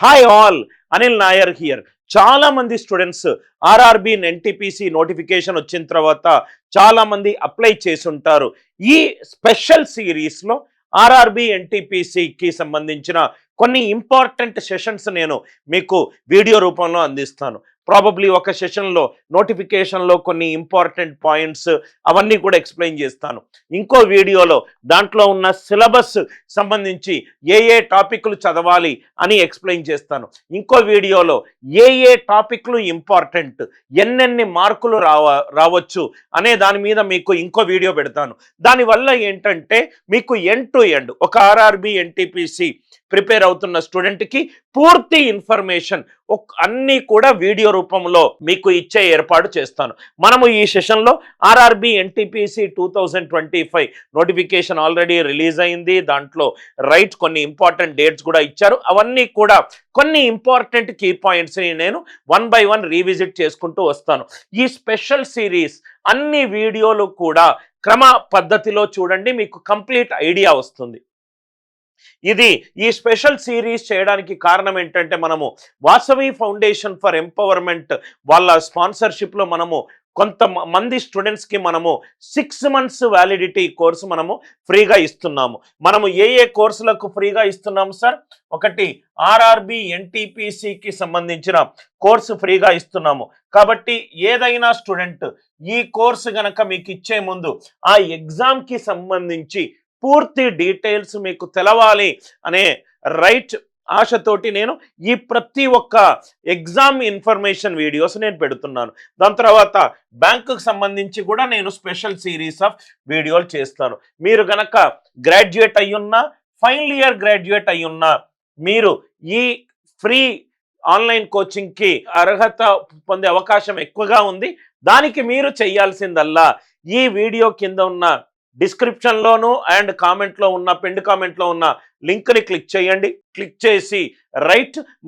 Hi all, Anil Nair here. చాలా మంది students RRB NTPC notification వచ్చిన తర్వాత చాలా మంది అప్లై చేసి ఉంటారు. ఈ స్పెషల్ సిరీస్లో ఆర్ఆర్బి ఎన్టీపీసీకి సంబంధించిన కొన్ని ఇంపార్టెంట్ సెషన్స్ నేను మీకు వీడియో రూపంలో అందిస్తాను. ప్రాబబ్లీ ఒక సెషన్లో నోటిఫికేషన్లో కొన్ని ఇంపార్టెంట్ పాయింట్స్ అవన్నీ కూడా ఎక్స్ప్లెయిన్ చేస్తాను. ఇంకో వీడియోలో దాంట్లో ఉన్న సిలబస్ సంబంధించి ఏ టాపిక్లు చదవాలి అని ఎక్స్ప్లెయిన్ చేస్తాను. ఇంకో వీడియోలో ఏ టాపిక్లు ఇంపార్టెంట్, ఎన్నెన్ని మార్కులు రావచ్చు అనే దాని మీద మీకు ఇంకో వీడియో పెడతాను. దానివల్ల ఏంటంటే మీకు ఎండ్ టు ఎండ్ ఒక ఆర్ఆర్బి ఎన్టీపీసీ ప్రిపేర్ అవుతున్న స్టూడెంట్కి పూర్తి ఇన్ఫర్మేషన్ అన్నీ కూడా వీడియో రూపంలో మీకు ఇచ్చే ఏర్పాటు చేస్తాను. మనము ఈ సెషన్లో RRB NTPC 2025 notification already release అయింది. దాంట్లో కొన్ని ఇంపార్టెంట్ డేట్స్ కూడా ఇచ్చారు. అవన్నీ కూడా కొన్ని ఇంపార్టెంట్ కీ పాయింట్స్ని నేను 1 by 1 రీవిజిట్ చేసుకుంటూ వస్తాను. ఈ స్పెషల్ సిరీస్ అన్ని వీడియోలు కూడా క్రమ పద్ధతిలో చూడండి, మీకు కంప్లీట్ ఐడియా వస్తుంది. ఈ స్పెషల్ సిరీస్ చేయడానికి కారణం ఏంటంటే మనము వాసవి ఫౌండేషన్ ఫర్ ఎంపవర్మెంట్ వాళ్ళ స్పాన్సర్షిప్లో మనము కొంతమంది స్టూడెంట్స్కి మనము 6 months వ్యాలిడిటీ కోర్సు మనము ఫ్రీగా ఇస్తున్నాము. మనము ఏ కోర్సులకు ఫ్రీగా ఇస్తున్నాము సార్? ఒకటి ఆర్ఆర్బి ఎన్టీపీసీకి సంబంధించిన కోర్సు ఫ్రీగా ఇస్తున్నాము. కాబట్టి ఏదైనా స్టూడెంట్ ఈ కోర్సు గనక మీకు ఇచ్చే ముందు ఆ ఎగ్జామ్కి సంబంధించి పూర్తి డీటెయిల్స్ మీకు తెలవాలి అనే ఆశతోటి నేను ఈ ప్రతి ఒక్క ఎగ్జామ్ ఇన్ఫర్మేషన్ వీడియోస్ నేను పెడుతున్నాను. దాని తర్వాత బ్యాంకుకు సంబంధించి కూడా నేను స్పెషల్ సిరీస్ ఆఫ్ వీడియోలు చేస్తాను. మీరు గనక గ్రాడ్యుయేట్ అయ్యున్నా, ఫైనల్ ఇయర్ గ్రాడ్యుయేట్ అయ్యున్నా, మీరు ఈ ఫ్రీ ఆన్లైన్ కోచింగ్కి అర్హత పొందే అవకాశం ఎక్కువగా ఉంది. దానికి మీరు చేయాల్సిందల్లా ఈ వీడియో కింద ఉన్న డిస్క్రిప్షన్లోను అండ్ కామెంట్లో ఉన్న పిన్డ్ కామెంట్లో ఉన్న లింక్ని క్లిక్ చేయండి. క్లిక్ చేసి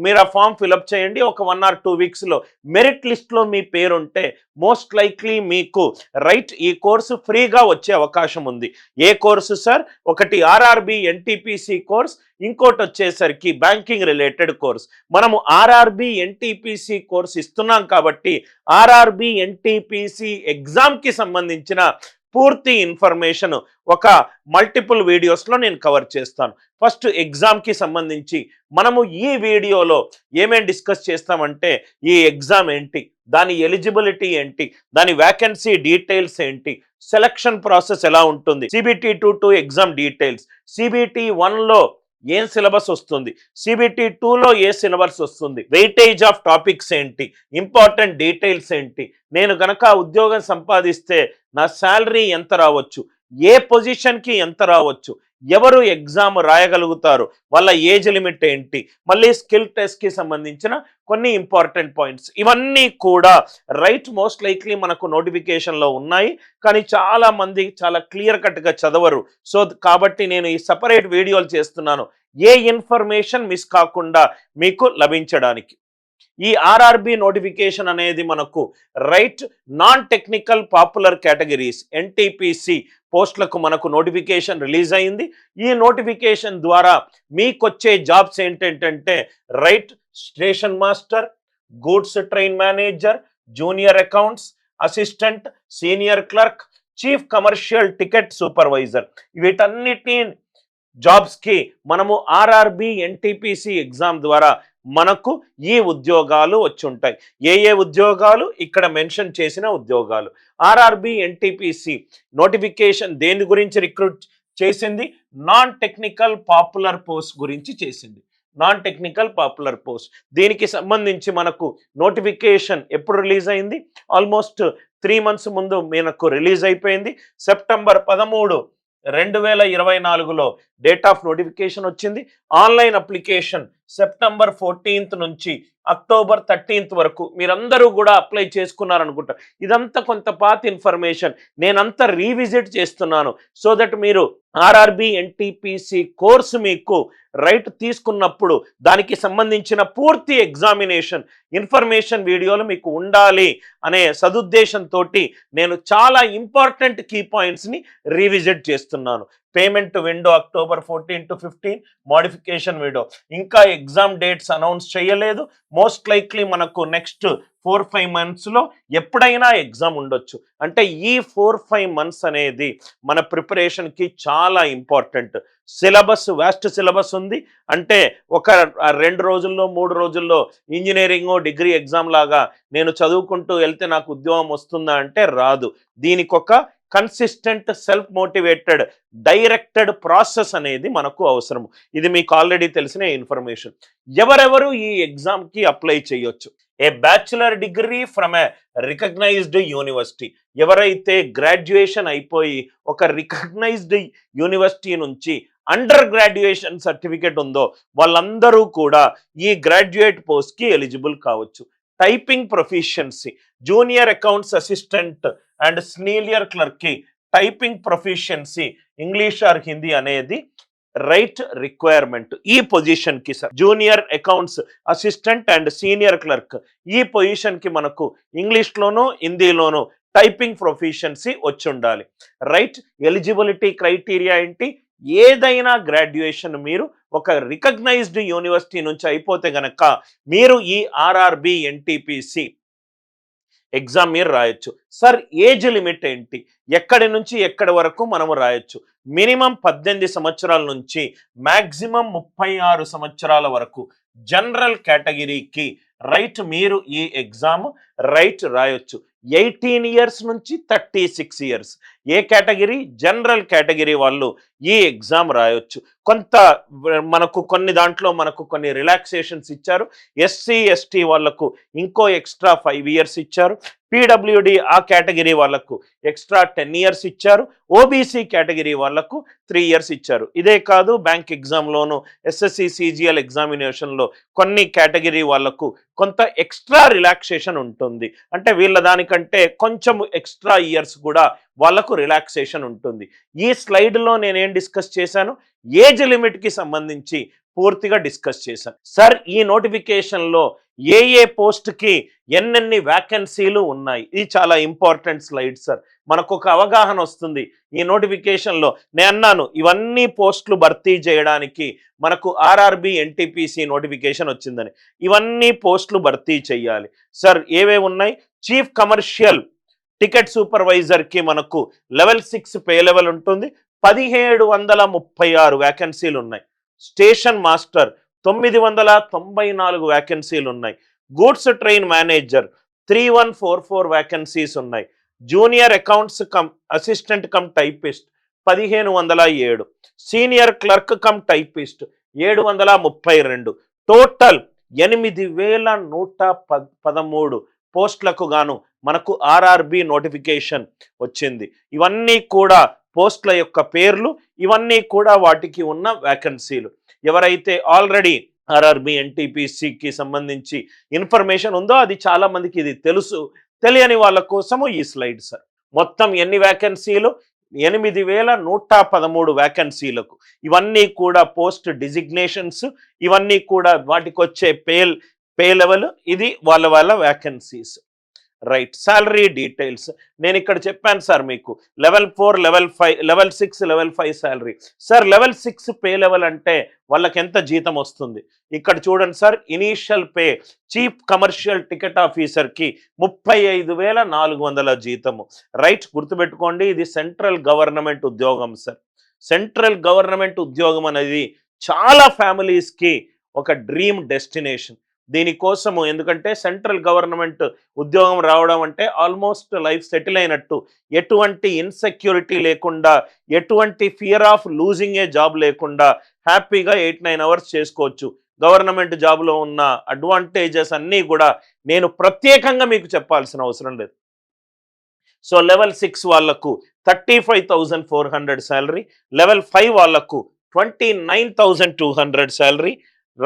మీరు ఆ ఫామ్ ఫిలప్ చేయండి. ఒక 1 or 2 weeksలో మెరిట్ లిస్ట్లో మీ పేరు ఉంటే మోస్ట్ లైక్లీ మీకు ఈ కోర్సు ఫ్రీగా వచ్చే అవకాశం ఉంది. ఏ కోర్సు సార్? ఒకటి ఆర్ఆర్బి ఎన్టీపీసీ కోర్స్, ఇంకోటి వచ్చేసరికి బ్యాంకింగ్ రిలేటెడ్ కోర్స్. మనము ఆర్ఆర్బి ఎన్టీపీసీ కోర్స్ ఇస్తున్నాం కాబట్టి ఆర్ఆర్బి ఎన్టీపీసీ ఎగ్జామ్కి సంబంధించిన పూర్తి ఇన్ఫర్మేషన్ ఒక మల్టిపుల్ వీడియోస్లో నేను కవర్ చేస్తాను. ఫస్ట్ ఎగ్జామ్కి సంబంధించి మనము ఈ వీడియోలో ఏమేమి డిస్కస్ చేస్తామంటే ఈ ఎగ్జామ్ ఏంటి, దాని ఎలిజిబిలిటీ ఏంటి, దాని వ్యాకెన్సీ డీటెయిల్స్ ఏంటి, సెలక్షన్ ప్రాసెస్ ఎలా ఉంటుంది, సిబిటి 2 ఎగ్జామ్ డీటెయిల్స్, సిబిటి 1లో ఏం సిలబస్ వస్తుంది, సిబిటి 2లో ఏ సిలబస్ వస్తుంది, వెయిటేజ్ ఆఫ్ టాపిక్స్ ఏంటి, ఇంపార్టెంట్ డీటెయిల్స్ ఏంటి, నేను కనుక ఉద్యోగం సంపాదిస్తే నా శాలరీ ఎంత రావచ్చు, ఏ పొజిషన్కి ఎంత రావచ్చు, ఎవరు ఎగ్జామ్ రాయగలుగుతారు, వాళ్ళ ఏజ్ లిమిట్ ఏంటి, మళ్ళీ స్కిల్ టెస్ట్కి సంబంధించిన కొన్ని ఇంపార్టెంట్ పాయింట్స్, ఇవన్నీ కూడా మోస్ట్ లైక్లీ మనకు నోటిఫికేషన్లో ఉన్నాయి. కానీ చాలా మంది చాలా క్లియర్ కట్గా చదవరు. సో కాబట్టి నేను ఈ సపరేట్ వీడియోలు చేస్తున్నాను ఏ ఇన్ఫర్మేషన్ మిస్ కాకుండా మీకు లభించడానికి. ఈ ఆర్ఆర్బి నోటిఫికేషన్ అనేది మనకు non technical popular categories NTPC పోస్టులకు మనకు నోటిఫికేషన్ రిలీజ్ అయింది. ఈ నోటిఫికేషన్ ద్వారా మీకొచ్చే జాబ్స్ ఏంటంటే station master, goods train manager, junior accounts assistant, senior clerk, chief commercial ticket supervisor, వీటన్నిటి జాబ్స్కి మనము ఆర్ఆర్బి ఎన్టీపీసీ ఎగ్జామ్ ద్వారా మనకు ఈ ఉద్యోగాలు వచ్చి ఉంటాయి. ఏ ఉద్యోగాలు? ఇక్కడ మెన్షన్ చేసిన ఉద్యోగాలు. ఆర్ఆర్బి ఎన్టీపీసీ నోటిఫికేషన్ దేని గురించి రిక్రూట్ చేసింది? నాన్ టెక్నికల్ పాపులర్ పోస్ట్ గురించి చేసింది. నాన్ టెక్నికల్ పాపులర్ పోస్ట్, దీనికి సంబంధించి మనకు నోటిఫికేషన్ ఎప్పుడు రిలీజ్ అయింది? ఆల్మోస్ట్ 3 months ముందు మనకు రిలీజ్ అయిపోయింది. September 13, 2024లో డేట్ ఆఫ్ నోటిఫికేషన్ వచ్చింది. ఆన్లైన్ అప్లికేషన్ September 14 నుంచి October 13 వరకు మీరందరూ కూడా అప్లై చేసుకున్నారనుకుంటా. ఇదంతా కొంత పాత ఇన్ఫర్మేషన్ నేనంతా రీవిజిట్ చేస్తున్నాను. సో దట్ మీరు ఆర్ఆర్బి ఎన్టీపీసీ కోర్సు మీకు తీసుకున్నప్పుడు దానికి సంబంధించిన పూర్తి ఎగ్జామినేషన్ ఇన్ఫర్మేషన్ వీడియోలు మీకు ఉండాలి అనే సదుద్దేశంతో నేను చాలా ఇంపార్టెంట్ కీ పాయింట్స్ని రీవిజిట్ చేస్తున్నాను. Payment window October 14 to 15 modification window, ఇంకా ఎగ్జామ్ డేట్స్ అనౌన్స్ చేయలేదు. మోస్ట్ లైక్లీ మనకు నెక్స్ట్ 4-5 మంత్స్లో ఎప్పుడైనా ఎగ్జామ్ ఉండొచ్చు. అంటే ఈ 4-5 మంత్స్ అనేది మన ప్రిపరేషన్కి చాలా ఇంపార్టెంట్. సిలబస్ వాస్ట్ సిలబస్ ఉంది. అంటే ఒక 2 రోజుల్లో 3 రోజుల్లో ఇంజనీరింగ్ డిగ్రీ ఎగ్జామ్ లాగా నేను చదువుకుంటూ వెళ్తే నాకు ఉద్యోగం వస్తుందా అంటే రాదు. దీనికి ఒక consistent self motivated directed process అనేది మనకు అవసరం. ఇది మీకు ఆల్రెడీ తెలిసిన ఇన్ఫర్మేషన్. ఎవరెవరు ఈ ఎగ్జామ్కి అప్లై చేయొచ్చు? A bachelor degree from a recognised university. ఎవరైతే గ్రాడ్యుయేషన్ అయిపోయి ఒక రికగ్నైజ్డ్ యూనివర్సిటీ నుంచి అండర్ గ్రాడ్యుయేషన్ సర్టిఫికేట్ ఉందో వాళ్ళందరూ కూడా ఈ గ్రాడ్యుయేట్ పోస్ట్కి ఎలిజిబుల్ కావచ్చు. Typing proficiency, junior accounts assistant and senior క్లర్క్కి typing proficiency English or Hindi అనేది రైట్ రిక్వైర్మెంట్. ఈ పొజిషన్కి sir junior accounts assistant and senior clerk ఈ పొజిషన్కి మనకు ఇంగ్లీష్లోనూ హిందీలోనూ టైపింగ్ ప్రొఫిషియన్సీ వచ్చి ఉండాలి. రైట్. ఎలిజిబిలిటీ క్రైటీరియా ఏంటి? ఏదైనా గ్రాడ్యుయేషన్ మీరు ఒక రికగ్నైజ్డ్ యూనివర్సిటీ నుంచి అయిపోతే గనక మీరు ఈ ఆర్ఆర్బి ఎన్టీపీసీ ఎగ్జామ్ మీరు రాయొచ్చు. సార్ ఏజ్ లిమిట్ ఏంటి? ఎక్కడి నుంచి ఎక్కడి వరకు మనము రాయొచ్చు? మినిమం 18 సంవత్సరాల నుంచి మ్యాక్సిమం 36 సంవత్సరాల వరకు జనరల్ కేటగిరీకి రైట్ మీరు ఈ ఎగ్జామ్ రైట్ రాయొచ్చు. 18 ఇయర్స్ నుంచి 36 ఇయర్స్ ఏ కేటగిరీ? జనరల్ కేటగిరీ వాళ్ళు ఈ ఎగ్జామ్ రాయొచ్చు. మనకు కొన్ని దాంట్లో మనకు కొన్ని రిలాక్సేషన్స్ ఇచ్చారు. ఎస్సీ ఎస్టీ వాళ్లకు ఇంకో ఎక్స్ట్రా 5 ఇయర్స్ ఇచ్చారు. పీడబ్ల్యూడి ఆ కేటగిరీ వాళ్లకు ఎక్స్ట్రా 10 ఇయర్స్ ఇచ్చారు. ఓబీసీ కేటగిరీ వాళ్లకు 3 ఇయర్స్ ఇచ్చారు. ఇదే కాదు, బ్యాంక్ ఎగ్జామ్లోను ఎస్ఎస్సి సిజిఎల్ ఎగ్జామినేషన్లో కొన్ని కేటగిరీ వాళ్లకు కొంత ఎక్స్ట్రా రిలాక్సేషన్ ఉంటుంది. అంటే వీళ్ళ దానికంటే కొంచెం ఎక్స్ట్రా ఇయర్స్ కూడా వాళ్లకు రిలాక్సేషన్ ఉంటుంది. ఈ స్లైడ్లో నేనేం డిస్కస్ చేశాను? ఏజ్ లిమిట్కి సంబంధించి పూర్తిగా డిస్కస్ చేశాను. సార్ ఈ నోటిఫికేషన్లో ఏ పోస్ట్కి ఎన్నెన్ని వ్యాకెన్సీలు ఉన్నాయి? ఇది చాలా ఇంపార్టెంట్ స్లైడ్ సార్. మనకు ఒక అవగాహన వస్తుంది. ఈ నోటిఫికేషన్లో నేను అన్నాను ఇవన్నీ పోస్టులు భర్తీ చేయడానికి మనకు ఆర్ఆర్బి ఎన్టీపీసీ నోటిఫికేషన్ వచ్చిందని. ఇవన్నీ పోస్టులు భర్తీ చేయాలి. సార్ ఏవేవి ఉన్నాయి? చీఫ్ కమర్షియల్ టికెట్ సూపర్వైజర్కి మనకు లెవెల్ 6 పే లెవెల్ ఉంటుంది. 1736 వ్యాకెన్సీలు ఉన్నాయి. స్టేషన్ మాస్టర్ 994 వ్యాకెన్సీలు ఉన్నాయి. గూడ్స్ ట్రైన్ మేనేజర్ 3144 వ్యాకెన్సీస్ ఉన్నాయి. Junior accounts come assistant cum typist 1507. Senior clerk cum typist 732. Total 8113 పోస్టులకు గాను మనకు ఆర్ఆర్బి నోటిఫికేషన్ వచ్చింది. ఇవన్నీ కూడా పోస్టుల యొక్క పేర్లు, ఇవన్నీ కూడా వాటికి ఉన్న వ్యాకెన్సీలు. ఎవరైతే ఆల్రెడీ ఆర్ఆర్బి ఎన్టీపీసీకి సంబంధించి ఇన్ఫర్మేషన్ ఉందో అది చాలా మందికి ఇది తెలుసు. తెలియని వాళ్ళ కోసము ఈ స్లైడ్ సార్. మొత్తం ఎన్ని వ్యాకెన్సీలు? 8113 వ్యాకెన్సీలకు. ఇవన్నీ కూడా పోస్ట్ డిజిగ్నేషన్స్, ఇవన్నీ కూడా వాటికి వచ్చే పే లెవెల్, ఇది వాళ్ళ వ్యాకెన్సీస్. రైట్. శాలరీ డీటెయిల్స్ నేను ఇక్కడ చెప్పాను సార్ మీకు. Level 4, level 5, level 6, level 5 salary. Sir level 6 pay level అంటే వాళ్ళకి ఎంత జీతం వస్తుంది? ఇక్కడ చూడండి sir. Initial pay chief commercial ticket ఆఫీసర్కి 35,400 జీతము. రైట్. గుర్తుపెట్టుకోండి, ఇది సెంట్రల్ గవర్నమెంట్ ఉద్యోగం సార్. సెంట్రల్ గవర్నమెంట్ ఉద్యోగం అనేది చాలా ఫ్యామిలీస్కి ఒక డ్రీమ్ డెస్టినేషన్. దీనికోసము, ఎందుకంటే సెంట్రల్ గవర్నమెంట్ ఉద్యోగం రావడం అంటే ఆల్మోస్ట్ లైఫ్ సెటిల్ అయినట్టు. ఎటువంటి ఇన్సెక్యూరిటీ లేకుండా, ఎటువంటి fear of losing A job లేకుండా హ్యాపీగా 8-9 అవర్స్ చేసుకోవచ్చు. గవర్నమెంట్ జాబ్లో ఉన్న అడ్వాంటేజెస్ అన్నీ కూడా నేను ప్రత్యేకంగా మీకు చెప్పాల్సిన అవసరం లేదు. సో లెవెల్ 6 వాళ్లకు 35,400 శాలరీ, లెవెల్ 5 వాళ్లకు 29,200 శాలరీ.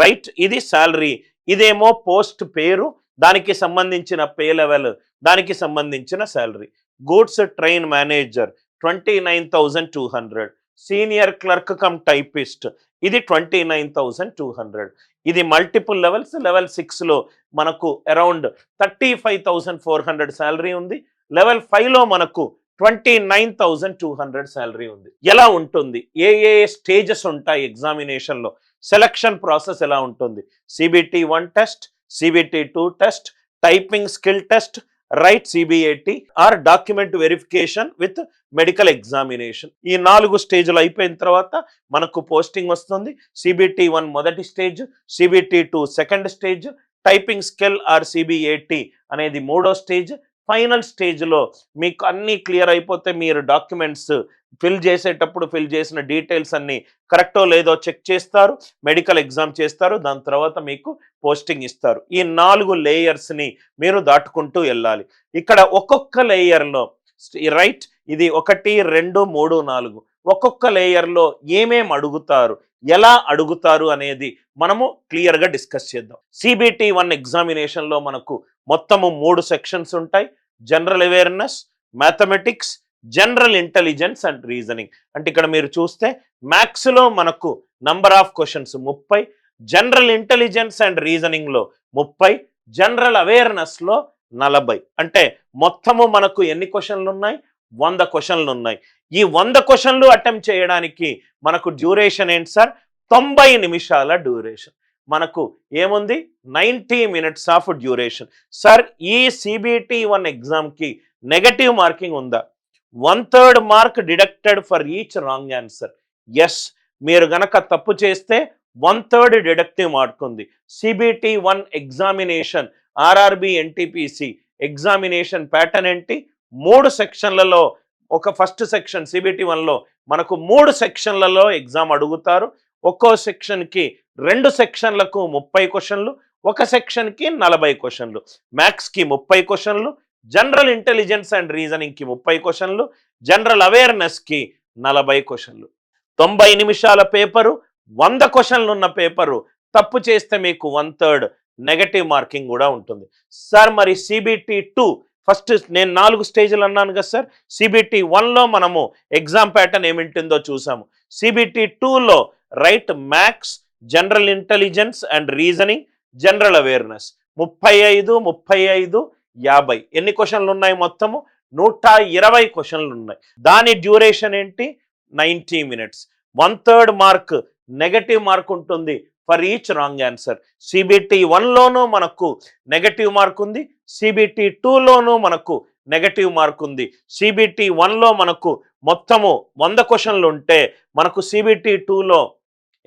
రైట్. ఇది శాలరీ. ఇదేమో పోస్ట్ పేరు, దానికి సంబంధించిన పే లెవెల్, దానికి సంబంధించిన salary. Goods train manager 29,200. Senior clerk cum typist ఇది 29,200. ఇది మల్టిపుల్ లెవెల్స్. లెవెల్ 6లో మనకు అరౌండ్ 35,400 శాలరీ ఉంది. లెవెల్ 5లో మనకు 29,200 శాలరీ ఉంది. ఎలా ఉంటుంది? ఏ స్టేజెస్ ఉంటాయి ఎగ్జామినేషన్లో? సెలక్షన్ ప్రాసెస్ ఎలా ఉంటుంది, CBT-1 test, CBT-2 test, typing skill test, right CBAT are document verification with medical examination. ఈ 4 స్టేజ్లు అయిపోయిన తర్వాత మనకు పోస్టింగ్ వస్తుంది. CBT-1 మొదటి స్టేజ్, CBT-2 second stage, typing skill or CBAT అనేది 3వ స్టేజ్. ఫైనల్ స్టేజ్లో మీకు అన్నీ క్లియర్ అయిపోతే మీరు డాక్యుమెంట్స్ ఫిల్ చేసేటప్పుడు ఫిల్ చేసిన డీటెయిల్స్ అన్నీ కరెక్టో లేదో చెక్ చేస్తారు, మెడికల్ ఎగ్జామ్ చేస్తారు, దాని తర్వాత మీకు పోస్టింగ్ ఇస్తారు. ఈ 4 లేయర్స్ని మీరు దాటుకుంటూ వెళ్ళాలి. ఇక్కడ ఒక్కొక్క లేయర్లో రైట్ ఇది 1, 2, 3, 4 ఒక్కొక్క లేయర్లో ఏమేం అడుగుతారు, ఎలా అడుగుతారు అనేది మనము క్లియర్గా డిస్కస్ చేద్దాం. CBT-1 ఎగ్జామినేషన్లో మనకు మొత్తము 3 సెక్షన్స్ ఉంటాయి. General awareness, mathematics, general intelligence and reasoning. అంటే ఇక్కడ మీరు చూస్తే మ్యాథ్స్లో మనకు number of questions 30, general intelligence and రీజనింగ్లో 30, జనరల్ అవేర్నెస్లో 40. అంటే మొత్తము మనకు ఎన్ని క్వశ్చన్లు ఉన్నాయి, 100 క్వశ్చన్లు ఉన్నాయి. ఈ 100 క్వశ్చన్లు అటెంప్ట్ చేయడానికి మనకు డ్యూరేషన్ ఏంటి సార్, 90 నిమిషాల డ్యూరేషన్. మనకు ఏముంది, 90 మినిట్స్ ఆఫ్ డ్యూరేషన్. సార్ ఈ CBT-1 ఎగ్జామ్కి నెగటివ్ మార్కింగ్ ఉందా? 1/3 mark deducted for each wrong answer. Yes, మీరు గనక తప్పు చేస్తే 1/3 డిడక్టివ్ మార్క్ ఉంది. CBT-1 examination RRB NTPC examination pattern ఏంటి, 3 సెక్షన్లలో ఒక ఫస్ట్ సెక్షన్ CBT-1లో మనకు 3 సెక్షన్లలో ఎగ్జామ్ అడుగుతారు. ఒక్కో సెక్షన్కి 2 సెక్షన్లకు 30 క్వశ్చన్లు, ఒక సెక్షన్కి 40 క్వశ్చన్లు. మ్యాథ్స్కి 30 క్వశ్చన్లు, జనరల్ ఇంటెలిజెన్స్ అండ్ రీజనింగ్కి 30 క్వశ్చన్లు, జనరల్ అవేర్నెస్కి 40 క్వశ్చన్లు. 90 నిమిషాల పేపరు, 100 క్వశ్చన్లు ఉన్న పేపరు. తప్పు చేస్తే మీకు 1/3 నెగటివ్ మార్కింగ్ కూడా ఉంటుంది. సార్ మరి CBT-2 ఫస్ట్ నేను 4 స్టేజ్లు అన్నాను కదా సార్. CBT-1లో మనము ఎగ్జామ్ ప్యాటర్న్ ఏమింటుందో చూసాము. CBT-2లో right maths, general intelligence and reasoning, general awareness 35, 35, 50. ఎన్ని క్వశ్చన్లు ఉన్నాయి మొత్తము, 120 క్వశ్చన్లు ఉన్నాయి. దాని డ్యూరేషన్ ఏంటి, 90 మినిట్స్. 1/3 మార్క్ నెగటివ్ మార్క్ ఉంటుంది ఫర్ ఈచ్ రాంగ్ ఆన్సర్. CBT-1లోనూ మనకు నెగటివ్ మార్క్ ఉంది, CBT-2లోనూ మనకు నెగటివ్ మార్క్ ఉంది. CBT-1లో మనకు మొత్తము 100 క్వశ్చన్లు ఉంటే మనకు CBT-2లో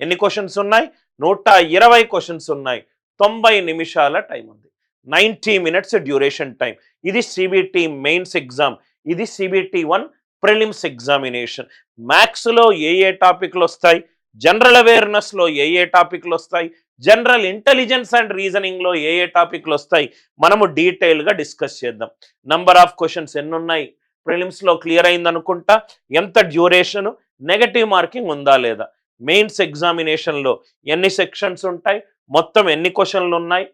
ఎన్ని క్వశ్చన్స్ ఉన్నాయి, 120 క్వశ్చన్స్ ఉన్నాయి. 90 నిమిషాల టైం ఉంది, 90 మినిట్స్ డ్యూరేషన్ టైం. ఇది CBT మెయిన్స్ ఎగ్జామ్, ఇది CBT-1 ప్రిలిమ్స్ ఎగ్జామినేషన్. మ్యాథ్స్లో ఏ టాపిక్లు వస్తాయి, జనరల్ అవేర్నెస్లో ఏ టాపిక్లు వస్తాయి, జనరల్ ఇంటెలిజెన్స్ అండ్ రీజనింగ్లో ఏ టాపిక్లు వస్తాయి, మనము డీటెయిల్గా డిస్కస్ చేద్దాం. నంబర్ ఆఫ్ క్వశ్చన్స్ ఎన్ని ఉన్నాయి, ప్రిలిమ్స్లో క్లియర్ అయింది అనుకుంటా, ఎంత డ్యూరేషను, నెగటివ్ మార్కింగ్ ఉందా లేదా, మెయిన్స్ ఎగ్జామినేషన్లో ఎన్ని సెక్షన్స్ ఉంటాయి, మొత్తం ఎన్ని క్వశ్చన్లు ఉన్నాయి,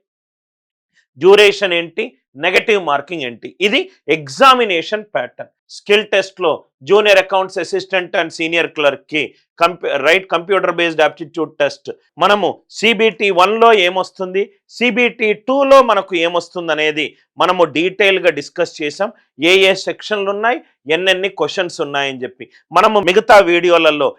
డ్యూరేషన్ ఏంటి, నెగటివ్ మార్కింగ్ ఏంటి. ఇది ఎగ్జామినేషన్ ప్యాటర్న్. స్కిల్ టెస్ట్లో junior accounts assistant and senior క్లర్క్కి కంప్యూటర్ బేస్డ్ ఆప్టిట్యూడ్ టెస్ట్. మనము CBT-1లో ఏమొస్తుంది, CBT-2లో మనకు ఏమొస్తుంది అనేది మనము డీటెయిల్గా డిస్కస్ చేసాం. ఏ సెక్షన్లు ఉన్నాయి, ఎన్నెన్ని క్వశ్చన్స్ ఉన్నాయని చెప్పి. మనము మిగతా వీడియోలలో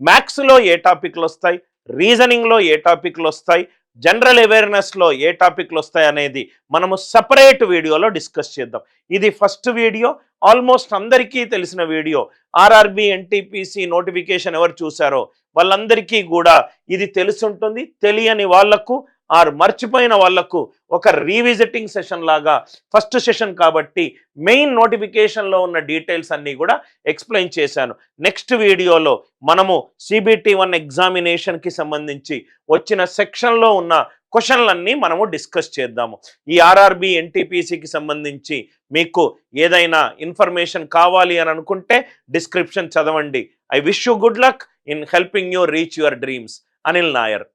మ్యాథ్స్లో ఏ టాపిక్లు వస్తాయి, రీజనింగ్లో ఏ టాపిక్లు వస్తాయి, జనరల్ అవేర్నెస్లో ఏ టాపిక్లు వస్తాయి అనేది మనము సపరేట్ వీడియోలో డిస్కస్ చేద్దాం. ఇది ఫస్ట్ వీడియో, ఆల్మోస్ట్ అందరికీ తెలిసిన వీడియో. RRB NTPC నోటిఫికేషన్ ఎవరు చూసారో వాళ్ళందరికీ కూడా ఇది తెలుసుంటుంది. తెలియని వాళ్లకు ఆర్ మర్చిపోయిన వాళ్లకు ఒక రీవిజిటింగ్ సెషన్ లాగా ఫస్ట్ సెషన్ కాబట్టి మెయిన్ నోటిఫికేషన్లో ఉన్న డీటెయిల్స్ అన్నీ కూడా ఎక్స్ప్లెయిన్ చేశాను. నెక్స్ట్ వీడియోలో మనము CBT-1 ఎగ్జామినేషన్కి సంబంధించి వచ్చిన సెక్షన్లో ఉన్న క్వశ్చన్లన్నీ మనము డిస్కస్ చేద్దాము. ఈ RRB NTPCకి సంబంధించి మీకు ఏదైనా ఇన్ఫర్మేషన్ కావాలి అని అనుకుంటే డిస్క్రిప్షన్ చదవండి. I wish you good luck in helping you reach your dreams. Anil Nair.